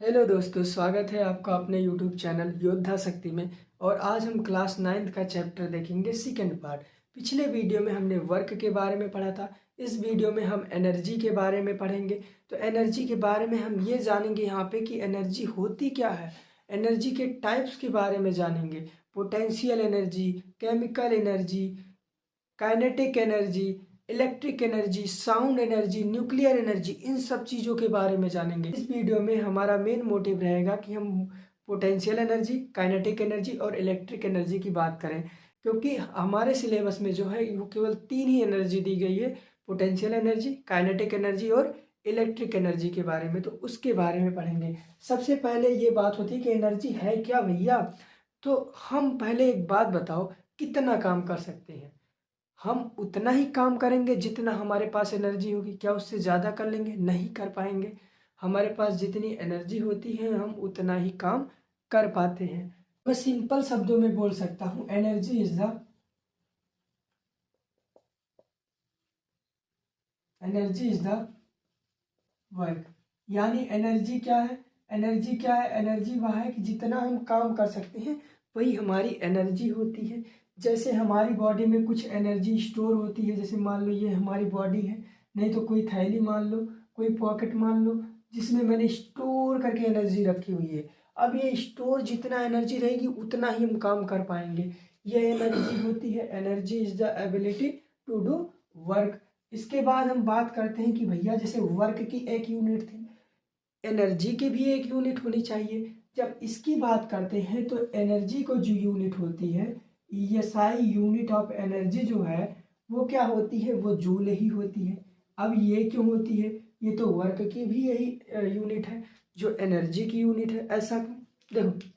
Hello दोस्तों, स्वागत है आपका अपने यूट्यूब चैनल योद्धा शक्ति में। और आज हम क्लास 9th का चैप्टर देखेंगे सेकंड पार्ट। पिछले वीडियो में हमने वर्क के बारे में पढ़ा था। इस वीडियो में हम एनर्जी के बारे में पढ़ेंगे। तो एनर्जी के बारे में हम ये जानेंगे यहाँ पे कि एनर्जी होती क्या है, एनर्जी के टाइप्स के बारे में जानेंगे। Potential energy, chemical energy, kinetic energy, electric energy, sound energy, nuclear energy, इन सब चीज़ों के बारे में जानेंगे। इस वीडियो में हमारा मेन मोटिव रहेगा कि हम पोटेंशियल एनर्जी, काइनेटिक एनर्जी और इलेक्ट्रिक एनर्जी की बात करें, क्योंकि हमारे सिलेबस में जो है वो केवल 3 ही एनर्जी दी गई है, पोटेंशियल एनर्जी, काइनेटिक एनर्जी और इलेक्ट्रिक एनर्जी के बारे में। तो उसके बारे में पढ़ेंगे। सबसे पहले ये बात होती है कि एनर्जी है क्या भैया। तो हम पहले एक बात बताओ, कितना काम कर सकते हैं? हम उतना ही काम करेंगे जितना हमारे पास एनर्जी होगी। क्या उससे ज़्यादा कर लेंगे? नहीं कर पाएंगे। हमारे पास जितनी एनर्जी होती है हम उतना ही काम कर पाते हैं। मैं सिंपल शब्दों में बोल सकता हूँ, एनर्जी इज द वर्क। यानी एनर्जी क्या है? एनर्जी क्या है? एनर्जी वह है कि जितना हम काम कर सकते हैं वही हमारी एनर्जी होती है। जैसे हमारी बॉडी में कुछ एनर्जी स्टोर होती है, जैसे मान लो ये हमारी बॉडी है, नहीं तो कोई थैली मान लो, कोई पॉकेट मान लो, जिसमें मैंने स्टोर करके एनर्जी रखी हुई है। अब ये स्टोर जितना एनर्जी रहेगी उतना ही हम काम कर पाएंगे। ये एनर्जी होती है। Energy is the ability to do work. इसके बाद हम बात करते हैं कि भैया जैसे वर्क की एक यूनिट थी, एनर्जी की भी एक यूनिट होनी चाहिए। जब इसकी बात करते हैं तो एनर्जी को जो यूनिट होती है, ईएसआई यूनिट ऑफ एनर्जी जो है वो क्या होती है? वो जूल ही होती है। अब ये क्यों होती है? ये तो वर्क की भी यही यूनिट है जो एनर्जी की यूनिट है। ऐसा क्यों? देखो,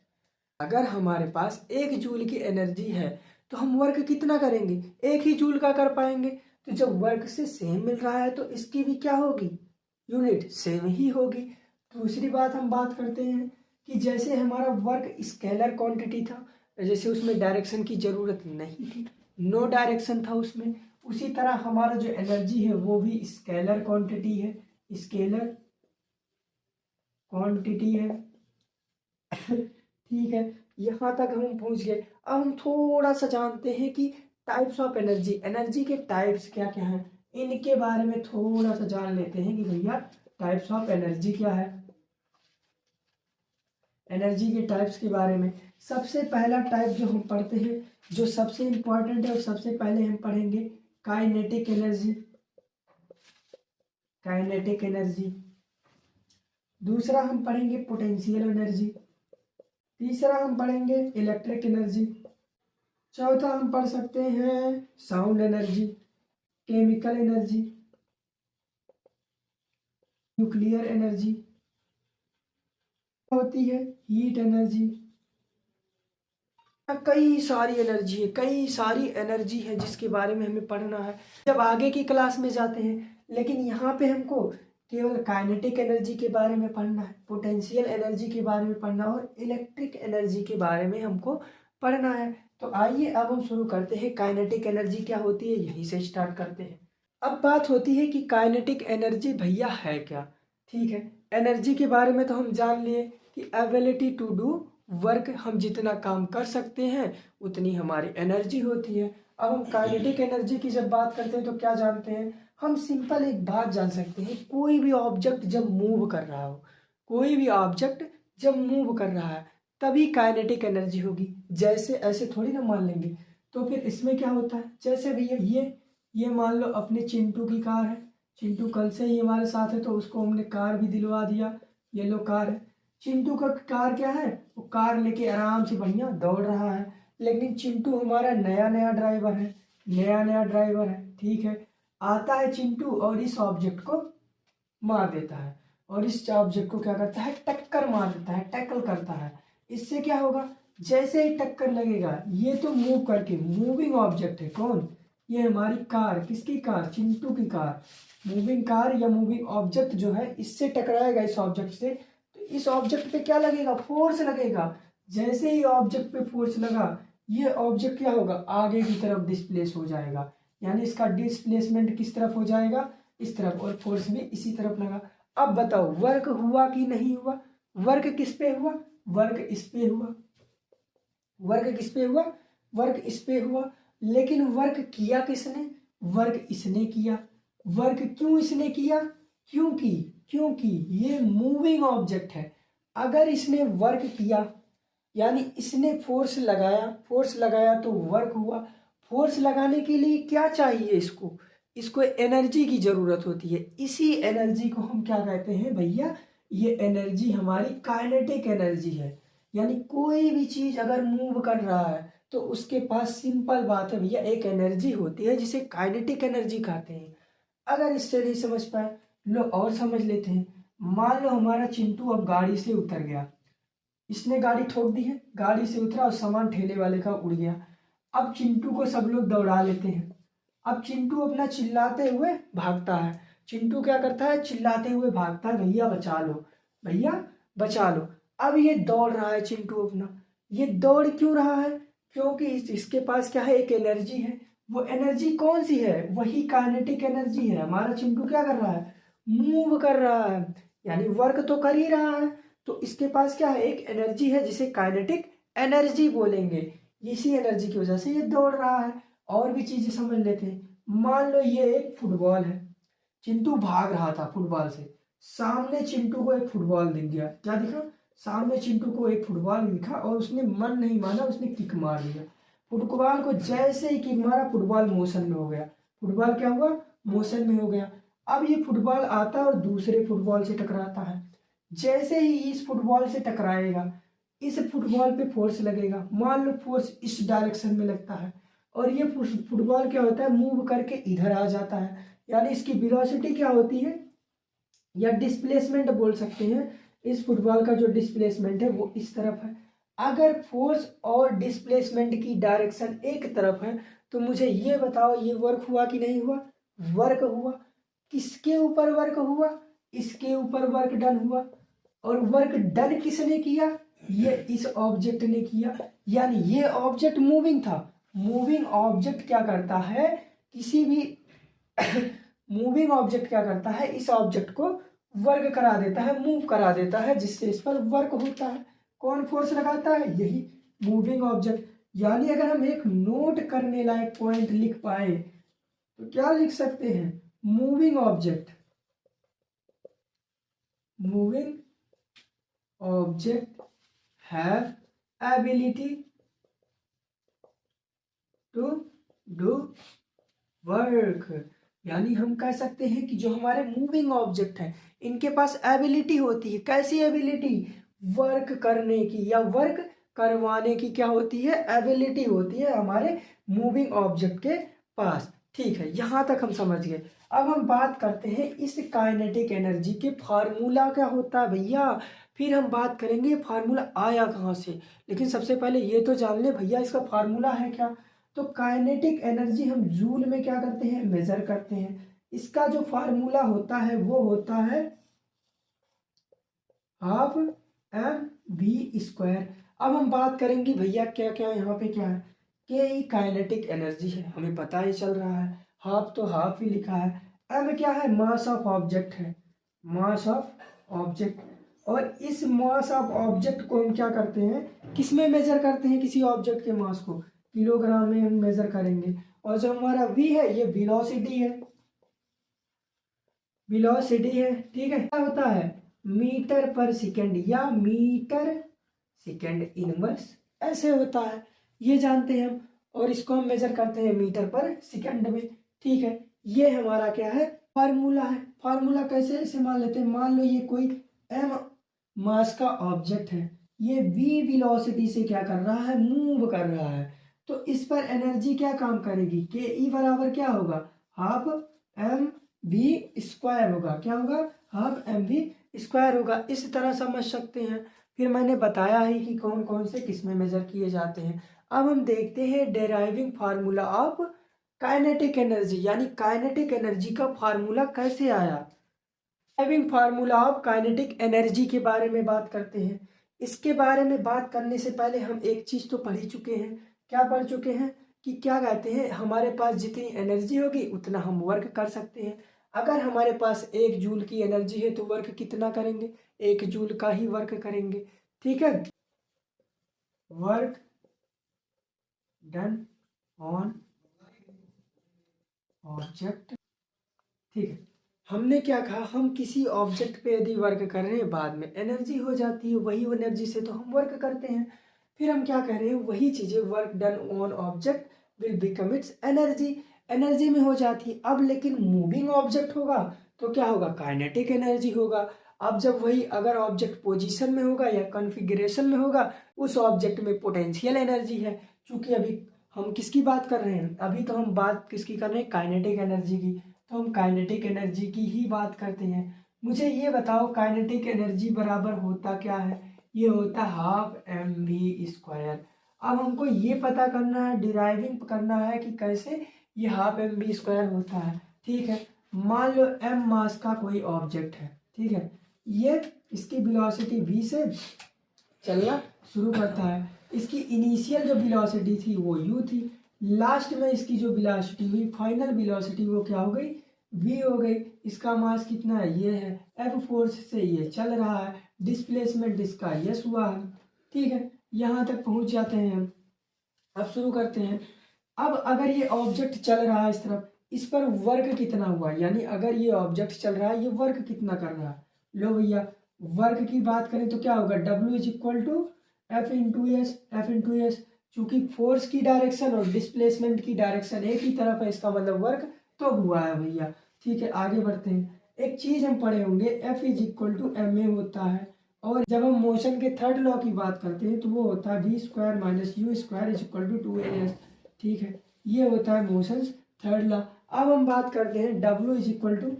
अगर हमारे पास 1 जूल की एनर्जी है तो हम वर्क कितना करेंगे? 1 ही जूल का कर पाएंगे। तो जब वर्क से सेम मिल रहा है तो इसकी भी क्या होगी? यूनिट सेम ही होगी। दूसरी बात हम बात करते हैं कि जैसे हमारा वर्क स्केलर क्वांटिटी था, जैसे उसमें डायरेक्शन की ज़रूरत नहीं थी, नो डायरेक्शन था उसमें, उसी तरह हमारा जो एनर्जी है वो भी स्केलर क्वांटिटी है, स्केलर क्वांटिटी है। ठीक है, यहाँ तक हम पहुँच गए। अब हम थोड़ा सा जानते हैं कि टाइप्स ऑफ एनर्जी, एनर्जी के टाइप्स क्या क्या हैं, इनके बारे में थोड़ा सा जान लेते हैं कि भैया टाइप्स ऑफ एनर्जी क्या है। एनर्जी के टाइप्स के बारे में सबसे पहला टाइप जो हम पढ़ते हैं, जो सबसे इम्पोर्टेंट है और सबसे पहले हम पढ़ेंगे, काइनेटिक एनर्जी। Kinetic energy. दूसरा हम पढ़ेंगे पोटेंशियल एनर्जी। तीसरा हम पढ़ेंगे इलेक्ट्रिक एनर्जी। चौथा हम पढ़ सकते हैं sound energy, chemical energy, nuclear energy, होती है हीट एनर्जी। कई सारी एनर्जी है, कई सारी एनर्जी है जिसके बारे में हमें पढ़ना है जब आगे की क्लास में जाते हैं। लेकिन यहाँ पे हमको केवल काइनेटिक एनर्जी के बारे में पढ़ना है, पोटेंशियल एनर्जी के बारे में पढ़ना और इलेक्ट्रिक एनर्जी के बारे में हमको पढ़ना है। तो आइए अब हम शुरू करते हैं। काइनेटिक एनर्जी क्या होती है, यहीं से स्टार्ट करते हैं। अब बात होती है कि काइनेटिक एनर्जी भैया है क्या। ठीक है, एनर्जी के बारे में तो हम जान लिए कि एबिलिटी टू डू वर्क, हम जितना काम कर सकते हैं उतनी हमारी एनर्जी होती है। अब हम काइनेटिक एनर्जी की जब बात करते हैं तो क्या जानते हैं? हम सिंपल एक बात जान सकते हैं, कोई भी ऑब्जेक्ट जब मूव कर रहा हो, कोई भी ऑब्जेक्ट जब मूव कर रहा है तभी काइनेटिक एनर्जी होगी। जैसे ऐसे थोड़ी ना मान लेंगे। तो फिर इसमें क्या होता है, जैसे भैया ये मान लो अपने चिंटू की कार है, चिंटू कल से ही हमारे साथ है तो उसको हमने कार भी दिलवा दिया, ये लो कार है। चिंटू का कार क्या है, वो कार लेके आराम से बढ़िया दौड़ रहा है। लेकिन चिंटू हमारा नया नया ड्राइवर है, नया नया ड्राइवर है। ठीक है, आता है चिंटू और इस ऑब्जेक्ट को मार देता है, और इस ऑब्जेक्ट को क्या करता है, टक्कर मार देता है, टैकल करता है। इससे क्या होगा, जैसे ही टक्कर लगेगा, ये तो मूव करके मूविंग ऑब्जेक्ट है, कौन? ये हमारी कार, किसकी कार? चिंटू की कार। मूविंग कार या मूविंग ऑब्जेक्ट जो है इससे टकराएगा, इस ऑब्जेक्ट से, तो इस ऑब्जेक्ट पे क्या लगेगा, फोर्स लगेगा। जैसे ही ऑब्जेक्ट पे फोर्स लगा, ये ऑब्जेक्ट क्या होगा, आगे की तरफ डिस्प्लेस हो जाएगा। यानी इसका डिस्प्लेसमेंट किस तरफ हो जाएगा, इस तरफ, और फोर्स भी इसी तरफ लगा। अब बताओ वर्क हुआ कि नहीं हुआ? वर्क किस पे हुआ, वर्क इस पे हुआ, वर्क किस पे हुआ, वर्क इस पे हुआ। लेकिन वर्क किया किसने, वर्क इसने किया। वर्क क्यों इसने किया, क्योंकि क्योंकि ये मूविंग ऑब्जेक्ट है। अगर इसने वर्क किया यानी इसने फोर्स लगाया, फोर्स लगाया तो वर्क हुआ। फोर्स लगाने के लिए क्या चाहिए, इसको इसको एनर्जी की जरूरत होती है। इसी एनर्जी को हम क्या कहते हैं भैया, ये एनर्जी हमारी काइनेटिक एनर्जी है। यानी कोई भी चीज अगर मूव कर रहा है तो उसके पास सिंपल बात है भैया एक एनर्जी होती है जिसे काइनेटिक एनर्जी कहते हैं। अगर इससे नहीं समझ पाए लो और समझ लेते हैं। मान लो हमारा चिंटू अब गाड़ी से उतर गया, इसने गाड़ी ठोक दी है, गाड़ी से उतरा और सामान ठेले वाले का उड़ गया। अब चिंटू को सब लोग दौड़ा लेते हैं। अब चिंटू अपना चिल्लाते हुए भागता है। चिंटू क्या करता है, चिल्लाते हुए भागता है, भैया बचा लो, भैया बचा लो। अब ये दौड़ रहा है चिंटू अपना। ये दौड़ क्यों रहा है, क्योंकि इसके पास क्या है, एक एनर्जी है। वो एनर्जी कौन सी है, वही काइनेटिक एनर्जी है। हमारा चिंटू क्या कर रहा है, मूव कर रहा है, यानी वर्क तो कर ही रहा है। तो इसके पास क्या है, एक एनर्जी है जिसे काइनेटिक एनर्जी बोलेंगे। इसी एनर्जी की वजह से ये दौड़ रहा है। और भी चीजें समझ लेते हैं। मान लो ये एक फुटबॉल है, चिंटू भाग रहा था फुटबॉल से, सामने चिंटू को एक फुटबॉल दिख गया। क्या दिखा, सामने चिंटू को एक फुटबॉल दिखा और उसने मन नहीं माना, उसने किक मार दिया। फुटबॉल को जैसे ही किक मारा फुटबॉल मोशन में हो गया। फुटबॉल क्या हुआ, मोशन में हो गया। अब ये फुटबॉल आता है और दूसरे फुटबॉल से टकराता है। जैसे ही इस फुटबॉल से टकराएगा इस फुटबॉल पे फोर्स लगेगा। मान लो फोर्स इस डायरेक्शन में लगता है और ये फुटबॉल क्या होता है, मूव करके इधर आ जाता है। यानी इसकी वेलोसिटी क्या होती है, या डिस्प्लेसमेंट बोल सकते हैं। इस फुटबॉल का जो डिस्प्लेसमेंट है वो इस तरफ है। अगर फोर्स और डिस्प्लेसमेंट की डायरेक्शन एक तरफ है तो मुझे ये बताओ ये वर्क हुआ कि नहीं हुआ, वर्क हुआ। किसके ऊपर वर्क हुआ, इसके ऊपर वर्क डन हुआ। और वर्क डन किसने किया, ये इस ऑब्जेक्ट ने किया। यानी ये ऑब्जेक्ट मूविंग था। मूविंग ऑब्जेक्ट क्या करता है, किसी भी मूविंग ऑब्जेक्ट क्या करता है, इस ऑब्जेक्ट को वर्क करा देता है, मूव करा देता है, जिससे इस पर वर्क होता है। कौन फोर्स लगाता है, यही मूविंग ऑब्जेक्ट। यानी अगर हम एक नोट करने लायक पॉइंट लिख पाए तो क्या लिख सकते हैं, moving object, moving object have ability to do work. यानी हम कह सकते हैं कि जो हमारे मूविंग ऑब्जेक्ट है इनके पास एबिलिटी होती है। कैसी एबिलिटी, वर्क करने की या वर्क करवाने की क्या होती है, एबिलिटी होती है हमारे मूविंग ऑब्जेक्ट के पास। ठीक है, यहाँ तक हम समझ गए। अब हम बात करते हैं इस काइनेटिक एनर्जी के फार्मूला क्या होता है भैया। फिर हम बात करेंगे फार्मूला आया कहाँ से। लेकिन सबसे पहले ये तो जान ले भैया इसका फार्मूला है क्या। तो काइनेटिक एनर्जी हम जूल में क्या करते हैं, मेजर करते हैं। इसका जो फार्मूला होता है वो होता है हाफ एम वी स्क्वायर। अब हम बात करेंगे भैया क्या क्या यहाँ पे क्या है, के ई काइनेटिक एनर्जी है, हमें पता ही चल रहा है। हाफ तो हाफ ही लिखा है। एम क्या है, मास ऑफ ऑब्जेक्ट है, मास ऑफ ऑब्जेक्ट। और इस मास ऑफ ऑब्जेक्ट को हम क्या करते हैं, किस में मेजर करते हैं, किसी ऑब्जेक्ट के मास को किलोग्राम में हम मेजर करेंगे। और जो हमारा v है ये वेलोसिटी है, वेलोसिटी है। ठीक है, क्या होता है, मीटर पर सेकेंड या मीटर सेकेंड इनवर्स ऐसे होता है, ये जानते हैं हम। और इसको हम मेजर करते हैं मीटर पर सेकेंड में। ठीक है, ये हमारा क्या है, फार्मूला है। फार्मूला कैसे ऐसे मान लेते हैं, मान लो ये कोई m मास का ऑब्जेक्ट है, ये v वेलोसिटी से क्या कर रहा है, मूव कर रहा है। तो इस पर एनर्जी क्या काम करेगी, के ई बराबर क्या होगा, हाफ एम वी स्क्वायर होगा। क्या होगा, हाफ एम वी स्क्वायर होगा। इस तरह समझ सकते हैं। फिर मैंने बताया ही कि कौन कौन से किस में मेजर किए जाते हैं। अब हम देखते हैं deriving formula of kinetic energy, यानी काइनेटिक एनर्जी का फार्मूला कैसे आया। Deriving formula of kinetic energy के बारे में बात करते हैं। इसके बारे में बात करने से पहले हम एक चीज तो पढ़ ही चुके हैं। क्या पढ़ चुके हैं, कि क्या कहते हैं, हमारे पास जितनी एनर्जी होगी उतना हम वर्क कर सकते हैं। अगर हमारे पास 1 जूल की एनर्जी है तो वर्क कितना करेंगे, 1 जूल का ही वर्क करेंगे। ठीक है, वर्क डन ऑन ऑब्जेक्ट। ठीक है, हमने क्या कहा, हम किसी ऑब्जेक्ट पे यदि वर्क कर रहे हैं, बाद में एनर्जी हो जाती है, वही एनर्जी से तो हम वर्क करते हैं। फिर हम क्या कह रहे हैं, वही चीज़ें work done on object will become it's energy, energy में हो जाती है। अब लेकिन मूविंग ऑब्जेक्ट होगा तो क्या होगा, काइनेटिक एनर्जी होगा। अब जब वही अगर ऑब्जेक्ट पोजीशन में होगा या कॉन्फ़िगरेशन में होगा, उस ऑब्जेक्ट में पोटेंशियल एनर्जी है। क्योंकि अभी हम किसकी बात कर रहे हैं, अभी तो हम बात किसकी कर रहे हैं, काइनेटिक एनर्जी की, तो हम काइनेटिक एनर्जी की ही बात करते हैं। मुझे ये बताओ काइनेटिक एनर्जी बराबर होता क्या है, ये होता है ½ mv²। अब हमको ये पता करना है, डिराइविंग करना है कि कैसे ये ½ mv² होता है। ठीक है, मान लो m मास का कोई ऑब्जेक्ट है। ठीक है, ये इसकी वेलोसिटी v से चलना शुरू करता है। इसकी इनिशियल जो वेलोसिटी थी वो u थी, लास्ट में इसकी जो वेलोसिटी हुई, फाइनल वेलोसिटी, वो क्या हो गई, v हो गई। इसका मास कितना है, ये है, f फोर्स से ये चल रहा है, डिस्प्लेसमेंट इसका यस हुआ है। ठीक है, यहाँ तक पहुँच जाते हैं हम। अब शुरू करते हैं। अब अगर ये ऑब्जेक्ट चल रहा है इस तरफ, इस पर वर्क कितना हुआ, यानी अगर ये ऑब्जेक्ट चल रहा है, ये वर्क कितना कर रहा है। लो भैया, वर्क की बात करें तो क्या होगा, W is equal to F into s, F into s. चूंकि फोर्स की डायरेक्शन और डिस्प्लेसमेंट की डायरेक्शन एक ही तरफ है, इसका मतलब वर्क तो हुआ है भैया। ठीक है, आगे बढ़ते हैं। एक चीज हम पढ़े होंगे, F is equal to ma होता है, और जब हम मोशन के थर्ड लॉ की बात करते हैं तो वो होता है v² minus u² is equal to 2as। ठीक है, ये होता है मोशन थर्ड लॉ। अब हम बात करते हैं W is equal to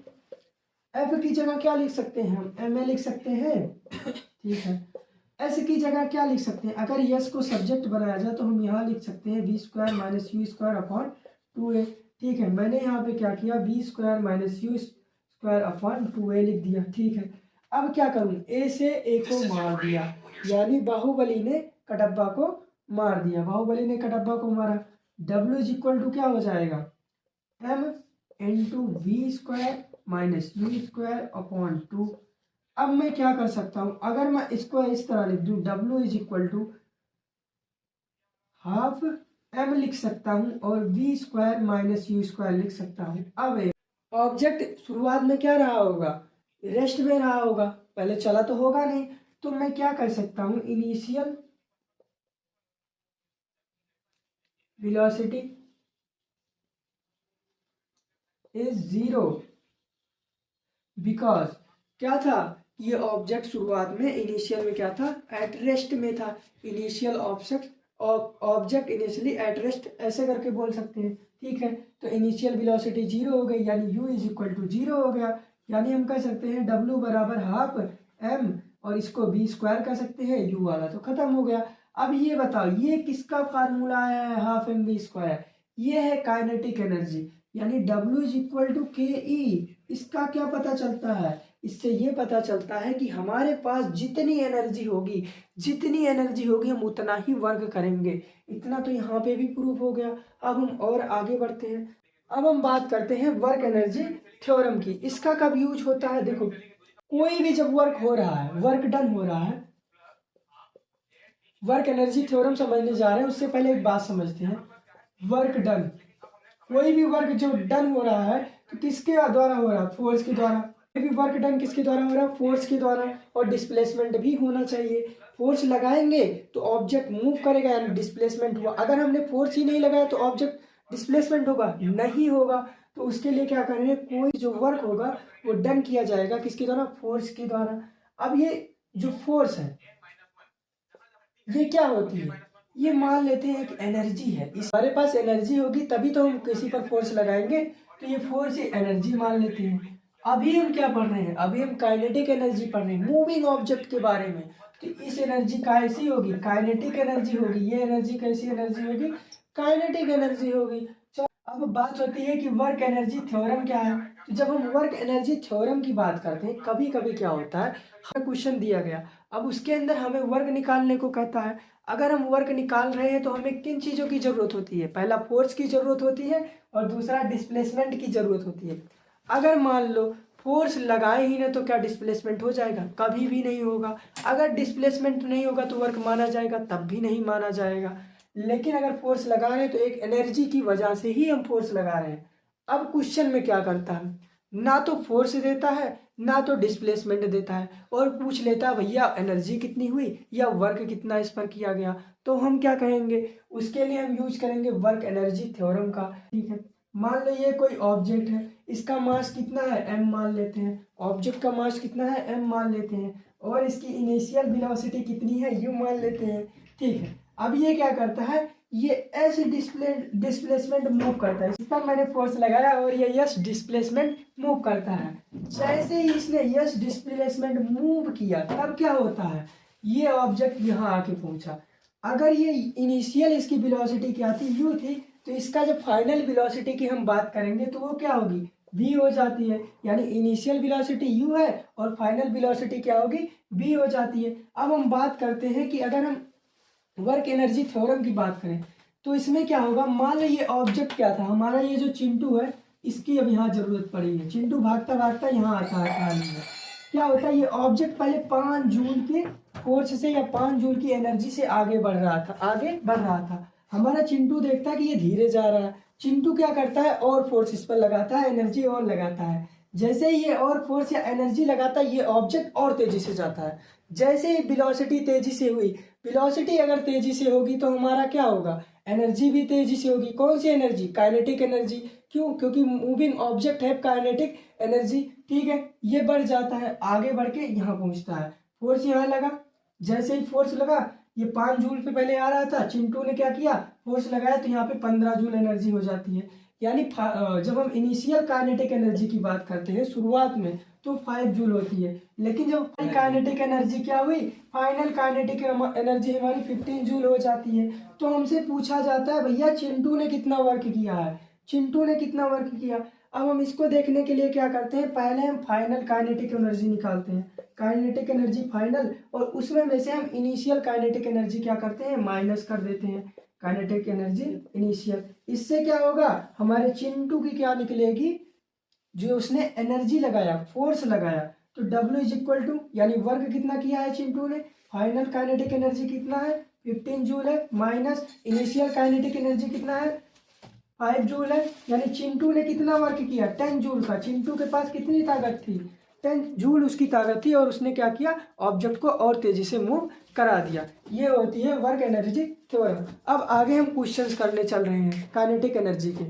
F की जगह क्या लिख सकते हैं, हम ma लिख सकते हैं। ठीक है, S की जगह क्या लिख सकते हैं, अगर यस को सब्जेक्ट बनाया जाए तो हम यहाँ लिख सकते हैं v² minus u² upon 2a। ठीक है, मैंने यहाँ पे क्या किया, v² minus u² upon 2a लिख दिया। ठीक है, अब क्या करूँ, ए से ए को मार दिया, यानी बाहुबली ने कटप्पा को मार दिया, बाहुबली ने कटप्पा को मारा। W इज इक्वल टू क्या हो जाएगा, m into v² minus u² upon 2। अब मैं क्या कर सकता हूं, अगर मैं इसको इस तरह लिख दूं, W is equal to ½ m लिख सकता हूं और v² माइनस u² लिख सकता हूं। अब ऑब्जेक्ट शुरुआत में क्या रहा होगा, रेस्ट में रहा होगा, पहले चला तो होगा नहीं। तो मैं क्या कर सकता हूं, इनिशियल वेलोसिटी इज 0, बिकॉज क्या था, ये ऑब्जेक्ट शुरुआत में इनिशियल में क्या था, एट रेस्ट में था। Initial object initially at rest, ऐसे करके बोल सकते हैं। ठीक है, तो इनिशियल वेलोसिटी 0 हो गई, यानी u इज इक्वल टू 0 हो गया। यानी हम कह सकते हैं W बराबर ½ m, और इसको v² कह सकते हैं, u वाला तो खत्म हो गया। अब ये बताओ, ये किसका फार्मूला आया है, ½mv², ये है काइनेटिक एनर्जी, यानी W is equal to ke। इसका क्या पता चलता है, इससे ये पता चलता है कि हमारे पास जितनी एनर्जी होगी हम उतना ही वर्क करेंगे। इतना तो यहाँ पे भी प्रूफ हो गया। अब हम और आगे बढ़ते हैं। अब हम बात करते हैं वर्क एनर्जी थ्योरम की। इसका कब यूज होता है, देखो कोई भी जब वर्क हो रहा है, वर्क डन हो रहा है, वर्क एनर्जी थ्योरम समझने जा रहे हैं उससे पहले एक बात समझते हैं। वर्क डन, कोई भी वर्क जो डन हो रहा है तो किसके द्वारा हो रहा है, फोर्स के द्वारा। कोई भी वर्क डन किसके द्वारा हो रहा है, फोर्स के द्वारा, और डिस्प्लेसमेंट भी होना चाहिए। फोर्स लगाएंगे तो ऑब्जेक्ट मूव करेगा, यानी डिस्प्लेसमेंट हुआ। अगर हमने फोर्स ही नहीं लगाया तो ऑब्जेक्ट डिस्प्लेसमेंट होगा, नहीं होगा। तो उसके लिए क्या करेंगे, कोई जो वर्क होगा वो डन किया जाएगा किसके द्वारा, फोर्स के द्वारा। अब ये जो फोर्स है ये क्या होती है, ये मान लेते हैं एक एनर्जी है। इस हमारे पास एनर्जी होगी तभी तो हम किसी पर फोर्स लगाएंगे, तो ये फोर्स ये एनर्जी मान लेते हैं। अभी हम क्या पढ़ रहे हैं, अभी हम काइनेटिक एनर्जी पढ़ रहे हैं, मूविंग ऑब्जेक्ट के बारे में। तो इस एनर्जी कैसी होगी, काइनेटिक एनर्जी होगी। ये एनर्जी कैसी एनर्जी होगी, काइनेटिक एनर्जी होगी। अब बात होती है कि वर्क एनर्जी थ्योरम क्या है। तो जब हम वर्क एनर्जी थ्योरम की बात करते हैं, कभी कभी क्या होता है, हमें क्वेश्चन दिया गया, अब उसके अंदर हमें वर्क निकालने को कहता है। अगर हम वर्क निकाल रहे हैं तो हमें किन चीज़ों की ज़रूरत होती है, पहला फोर्स की ज़रूरत होती है और दूसरा डिस्प्लेसमेंट की ज़रूरत होती है। अगर मान लो फोर्स लगाए ही ना तो क्या डिस्प्लेसमेंट हो जाएगा? कभी भी नहीं होगा। अगर डिस्प्लेसमेंट नहीं होगा तो वर्क माना जाएगा? तब भी नहीं माना जाएगा। लेकिन अगर फोर्स लगा रहे हैं तो एक एनर्जी की वजह से ही हम फोर्स लगा रहे हैं। अब क्वेश्चन में क्या करता है, ना तो फोर्स देता है ना तो डिस्प्लेसमेंट देता है, और पूछ लेता है भैया एनर्जी कितनी हुई या वर्क कितना इस पर किया गया। तो हम क्या कहेंगे, उसके लिए हम यूज करेंगे वर्क एनर्जी थ्योरम का। ठीक है, मान लो ये कोई ऑब्जेक्ट है, इसका मास कितना है m मान लेते हैं, ऑब्जेक्ट का मास कितना है m मान लेते हैं, और इसकी इनिशियल वेलोसिटी कितनी है u मान लेते हैं। ठीक है, अब ये क्या करता है, ये एस डिस्प्लेसमेंट मूव करता है। इस पर मैंने फोर्स लगाया और ये यस डिस्प्लेसमेंट मूव करता है। जैसे ही इसने यस डिस्प्लेसमेंट मूव किया तब क्या होता है, ये ऑब्जेक्ट यहाँ आके पहुंचा। अगर ये इनिशियल इसकी वेलोसिटी क्या थी, u थी, तो इसका जब फाइनल वेलोसिटी की हम बात करेंगे तो वो क्या होगी, v हो जाती है। यानी इनिशियल वेलोसिटी u है और फाइनल वेलोसिटी क्या होगी, v हो जाती है। अब हम बात करते हैं कि अगर हम वर्क एनर्जी थ्योरम की बात करें तो इसमें क्या होगा, मान लो ये ऑब्जेक्ट क्या था हमारा, ये जो चिंटू है, इसकी अब यहाँ जरूरत पड़ी है। चिंटू भागता भागता यहाँ आता है। क्या होता है, ये ऑब्जेक्ट पहले 5 जूल के फोर्स से या 5 जूल की एनर्जी से आगे बढ़ रहा था। हमारा चिंटू देखता है कि ये धीरे जा रहा है। चिंटू क्या करता है, और फोर्स इस पर लगाता है, एनर्जी और लगाता है। जैसे ही ये और फोर्स या एनर्जी लगाता है, ये ऑब्जेक्ट और तेजी से जाता है। जैसे ही वेलोसिटी तेजी से हुई, वेलोसिटी अगर तेजी से होगी तो हमारा क्या होगा, एनर्जी भी तेजी से होगी। कौन सी एनर्जी, काइनेटिक एनर्जी। क्यों, क्योंकि मूविंग ऑब्जेक्ट है काइनेटिक एनर्जी। ठीक है, ये बढ़ जाता है, आगे बढ़ के यहाँ पहुंचता है। फोर्स यहाँ लगा, जैसे ही फोर्स लगा, ये 5 जूल पे पहले आ रहा था, चिंटू ने क्या किया, फोर्स लगाया तो यहाँ पे 15 जूल एनर्जी हो जाती है। यानी जब हम इनिशियल काइनेटिक एनर्जी की बात करते हैं शुरुआत में तो 5 जूल होती है, लेकिन जब काइनेटिक एनर्जी क्या हुई, फाइनल काइनेटिक एनर्जी हमारी 15 जूल हो जाती है। तो हमसे पूछा जाता है भैया चिंटू ने कितना वर्क किया है, चिंटू ने कितना वर्क किया। अब हम इसको देखने के लिए क्या करते हैं, पहले हम फाइनल काइनेटिक एनर्जी निकालते हैं, काइनेटिक एनर्जी फाइनल, और उसमें में से हम इनिशियल काइनेटिक एनर्जी क्या करते हैं, माइनस कर देते हैं काइनेटिक एनर्जी इनिशियल। इससे क्या होगा, हमारे चिंटू की क्या निकलेगी, जो उसने एनर्जी लगाया, फोर्स लगाया, तो W इज इक्वल टू, यानी वर्क कितना किया है चिंटू ने, फाइनल काइनेटिक एनर्जी कितना है 15 जूल है, माइनस इनिशियल काइनेटिक एनर्जी कितना है 5 जूल है। यानी चिंटू ने कितना वर्क किया, 10 जूल का। चिंटू के पास कितनी ताकत थी, 10 जूल उसकी ताकत थी, और उसने क्या किया, ऑब्जेक्ट को और तेजी से मूव करा दिया। ये होती है वर्क एनर्जी थ्योरम। अब आगे हम क्वेश्चंस करने चल रहे हैं काइनेटिक एनर्जी के।